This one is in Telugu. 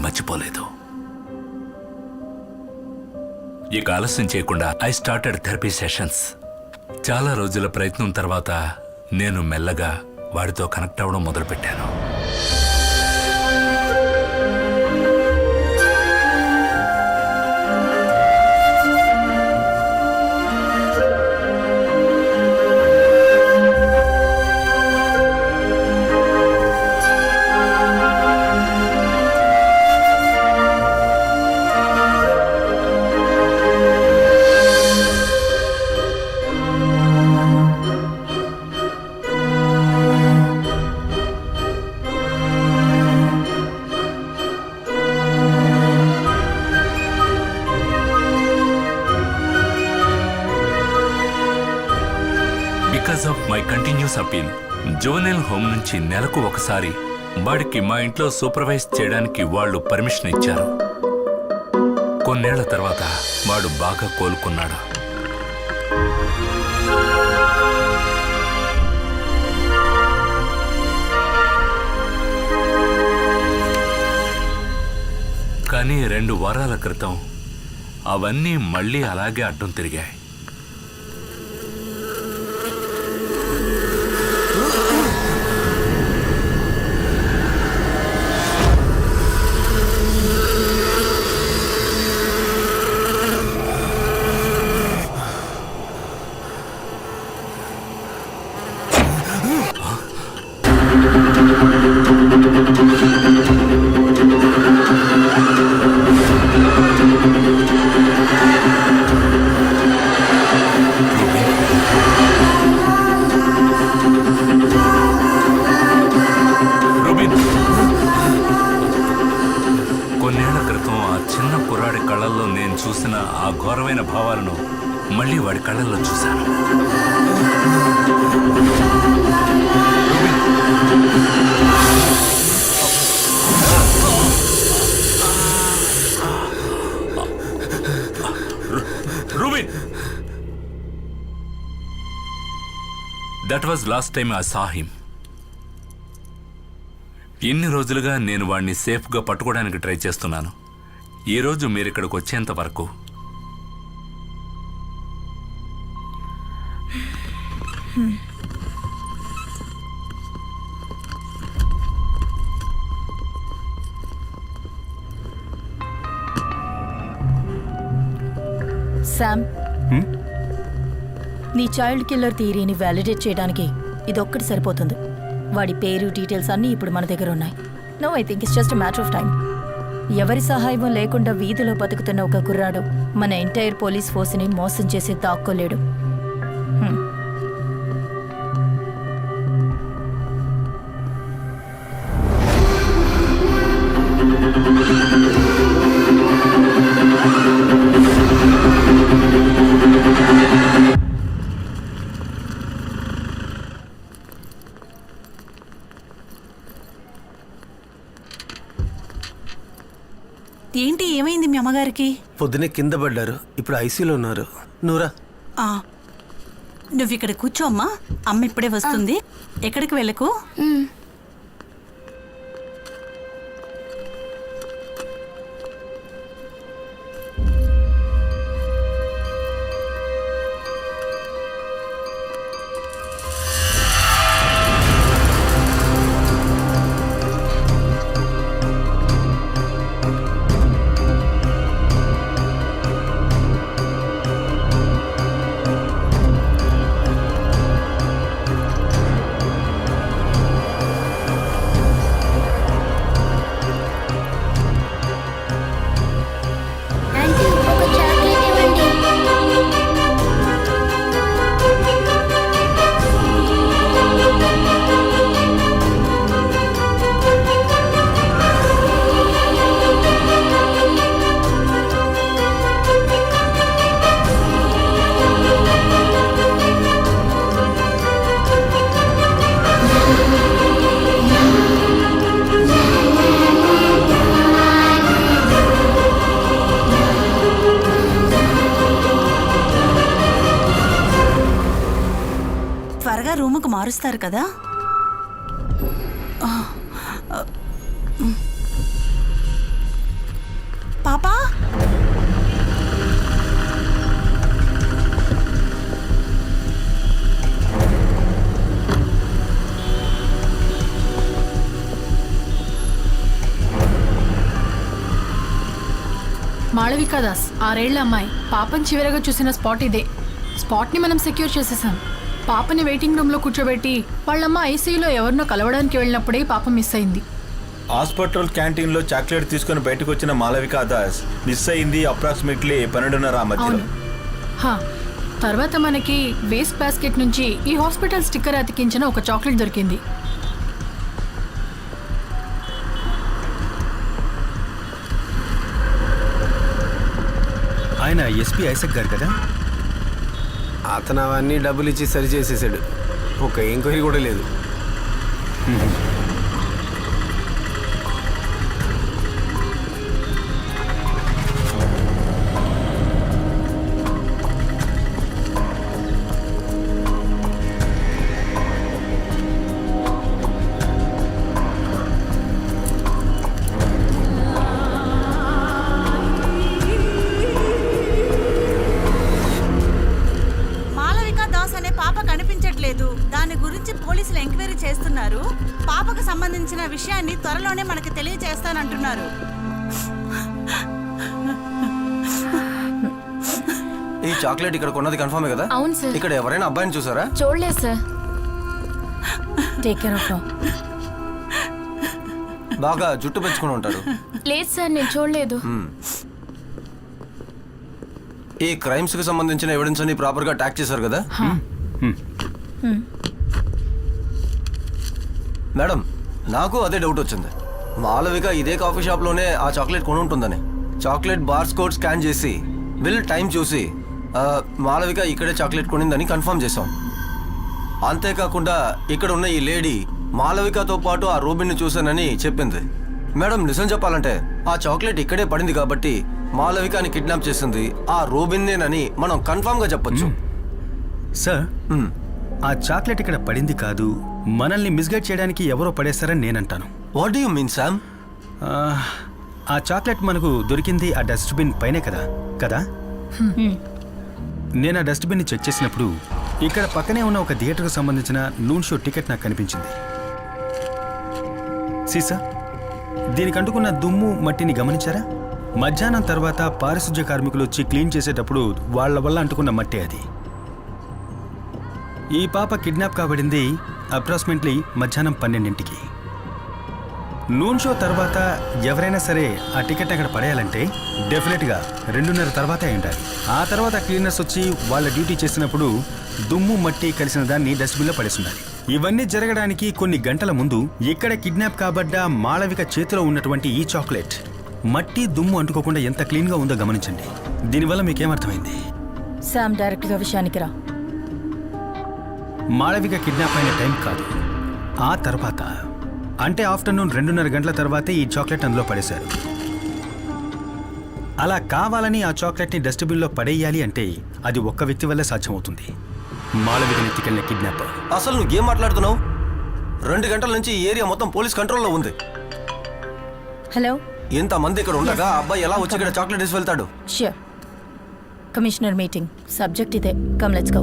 మర్చిపోలేదు. ఇక ఆలస్యం చేయకుండా ఐ స్టార్టెడ్ థెరపీ సెషన్స్. చాలా రోజుల ప్రయత్నం తర్వాత నేను మెల్లగా వాడితో కనెక్ట్ అవ్వడం మొదలుపెట్టాను. Because of my continuous appeal, juvenile home నుంచి నెలకు ఒకసారి వాడికి మా ఇంట్లో సూపర్వైజ్ చేయడానికి వాళ్ళు పర్మిషన్ ఇచ్చారు. కొన్నేళ్ల తర్వాత వాడు బాగా కోలుకున్నాడు. కానీ 2 వారాల క్రితం అవన్నీ మళ్ళీ అలాగే అడ్డం తిరిగాయి. కొన్నేళ్ల క్రితం ఆ చిన్న కుర్రాడి కళ్ళల్లో నేను చూసిన ఆ ఘోరమైన భావాలను మళ్ళీ వాడి కళ్ళల్లో చూశాను. Rubin, that was last time I saw him. ఇన్ని రోజులుగా నేను వాడిని సేఫ్గా పట్టుకోవడానికి ట్రై చేస్తున్నాను. ఈరోజు మీరు ఇక్కడికి వచ్చేంత వరకు శామ్, నీ చైల్డ్ కిల్లర్ థియరీని వ్యాలిడేట్ చేయడానికి ఇదొక్కటి సరిపోతుంది. వాడి పేరు, డీటెయిల్స్ అన్నీ ఇప్పుడు మన దగ్గర ఉన్నాయి. No, I think it's just matter of time. ఎవరి సహాయం లేకుండా వీధిలో బతుకుతున్న ఒక కుర్రాడు మన ఎంటైర్ పోలీస్ ఫోర్స్ని మోసం చేసి దాక్కోలేడు. ఏంటి, ఏమైంది మీ అమ్మగారికి? పొద్దునే కింద పడ్డారు, ఇప్పుడు ఐసీలో ఉన్నారు. నూరా, నువ్వు ఇక్కడ కూర్చో అమ్మా, అమ్మ ఇప్పుడే వస్తుంది. ఎక్కడికి వెళ్ళకు. మారుస్తారు కదా. పాపా, మాళవికా దాస్ 6 ఏళ్ల అమ్మాయి. పాపని చివరగా చూసిన స్పాట్ ఇదే. స్పాట్ని మనం సెక్యూర్ చేసేసాం. పాపని వెయిటింగ్ రూమ్లో కూర్చోబెట్టి వాళ్ళమ్మ ఐసీయూలో ఎవరినో కలవడానికి వెళ్ళినప్పుడే పాప మిస్ అయింది. హాస్పిటల్ క్యాంటీన్లో చాక్లెట్ తీసుకుని బయటకు వచ్చిన మాళవికా దాస్ మిస్ అయింది అప్రాక్సిమేట్లీ 12:30 మధ్యలో. అవును. హా, తర్వాత మనకి వేస్ట్ బాస్కెట్ నుంచి ఈ హాస్పిటల్ స్టిక్కర్ అతికించిన ఒక చాక్లెట్ దొరికింది. ఆయన ఎస్పీ ఐసక్ గారు కదా? అతను అవన్నీ డబ్బులు ఇచ్చి సరి చేసేసాడు. ఒక ఎంక్వైరీ కూడా లేదు. మాళవికా దాస్ అనే పాప కనిపించట్లేదు. దాని గురించి పోలీసులు ఎంక్వైరీ చేస్తున్నారు. పాపకు సంబంధించిన విషయాన్ని త్వరలోనే మనకి తెలియజేస్తానంటున్నారు. ఈ చాక్లెట్ ఇక్కడ కొన్నది కన్ఫర్మే కదా? అవును సార్. ఇక్కడ ఎవరైనా అబ్బాయిని చూసారా? చూడలేదు సార్. Take care of. బాగా జుట్టు పెంచుకుని ఉంటాడు. లేదు సార్, నేను చూడలేదు. ఈ క్రైమ్స్ కి సంబంధించిన ఎవిడెన్స్ అన్ని ప్రాపర్ గా ట్యాక్ చేశారు కదా? మేడం, నాకు అదే డౌట్ వచ్చింది. మాళవిక ఇదే కాఫీ షాప్ లోనే ఆ చాక్లెట్ కొని ఉంటుందని. చాక్లెట్ బార్స్ కోడ్ స్కాన్ చేసి బిల్ టైం చూసి మాళవిక ఇక్కడే చాక్లెట్ కొనిందని కన్ఫర్మ్ చేశాం. అంతేకాకుండా ఇక్కడ ఉన్న ఈ లేడీ మాళవికతో పాటు ఆ రూబిన్ని చూశానని చెప్పింది. మేడం, నిజం చెప్పాలంటే ఆ చాక్లెట్ ఇక్కడే పడింది కాబట్టి మాళవికని కిడ్నాప్ చేసింది ఆ రూబిన్నేనని మనం కన్ఫర్మ్ గా చెప్పొచ్చు. సార్, ఆ చాక్లెట్ ఇక్కడ పడింది కాదు, మనల్ని మిస్గైడ్ చేయడానికి ఎవరో పడేస్తారని నేనంటాను. What do you mean Sam? ఆ చాక్లెట్ మనకు దొరికింది ఆ డస్ట్బిన్ పైనే కదా కదా నేను ఆ డస్ట్బిన్ని చెక్ చేసినప్పుడు ఇక్కడ పక్కనే ఉన్న ఒక థియేటర్కు సంబంధించిన నూన్ షో టికెట్ నాకు కనిపించింది. సీసా, దీనికి అంటుకున్న దుమ్ము మట్టిని గమనించారా? మధ్యాహ్నం తర్వాత పారిశుధ్య కార్మికులు వచ్చి క్లీన్ చేసేటప్పుడు వాళ్ళ వల్ల అంటుకున్న మట్టే అది. ఈ పాప కిడ్నాప్ కాబడింది అప్రాక్సిమేట్లీ మధ్యాహ్నం 12ంటికి. నూన్ షో తర్వాత ఎవరైనా సరే ఆ టికెట్ అక్కడ పడేయాలంటే డెఫినెట్గా 2:30 తర్వాత అయి ఉండాలి. ఆ తర్వాత క్లీనర్స్ వచ్చి వాళ్ళ డ్యూటీ చేసినప్పుడు దుమ్ము మట్టి కలిసిన దాన్ని డస్ట్బిన్లో పడేస్తున్నారు. ఇవన్నీ జరగడానికి కొన్ని గంటల ముందు ఇక్కడ కిడ్నాప్ కాబడ్డ మాళవిక చేతిలో ఉన్నటువంటి ఈ చాక్లెట్ మట్టి దుమ్ము అంటుకోకుండా ఎంత క్లీన్గా ఉందో గమనించండి. దీనివల్ల మీకేమర్థమైంది? శామ్, డైరెక్ట్గా విషయానికి రా. మాళవిక కిడ్నాప్ అయిన టైం కాదు, ఆ తర్వాత అంటే ఆఫ్టర్నూన్ 2:30 గంటల తర్వాతే ఈ చాక్లెట్ అందులో పడేశారు. అలా కావాలని ఆ చాక్లెట్ని డస్ట్బిన్లో పడేయాలి అంటే అది ఒక్క వ్యక్తి వల్లే సాధ్యమవుతుంది, మాళవికని ఎత్తుకెళ్ళిన కిడ్నాపర్. అసలు నువ్వు ఏం మాట్లాడుతున్నావు? 2 గంటల నుంచి ఈ ఏరియా మొత్తం పోలీస్ కంట్రోల్లో ఉంది. హలో, ఇంతమంది ఇక్కడ ఉండగా ఆ అబ్బాయి ఎలా వచ్చి ఇక్కడ చాక్లెట్ వేసి వెళ్తాడు? ష్యూర్. కమిషనర్ మీటింగ్, సబ్జెక్ట్ ఇదే. Come let's go.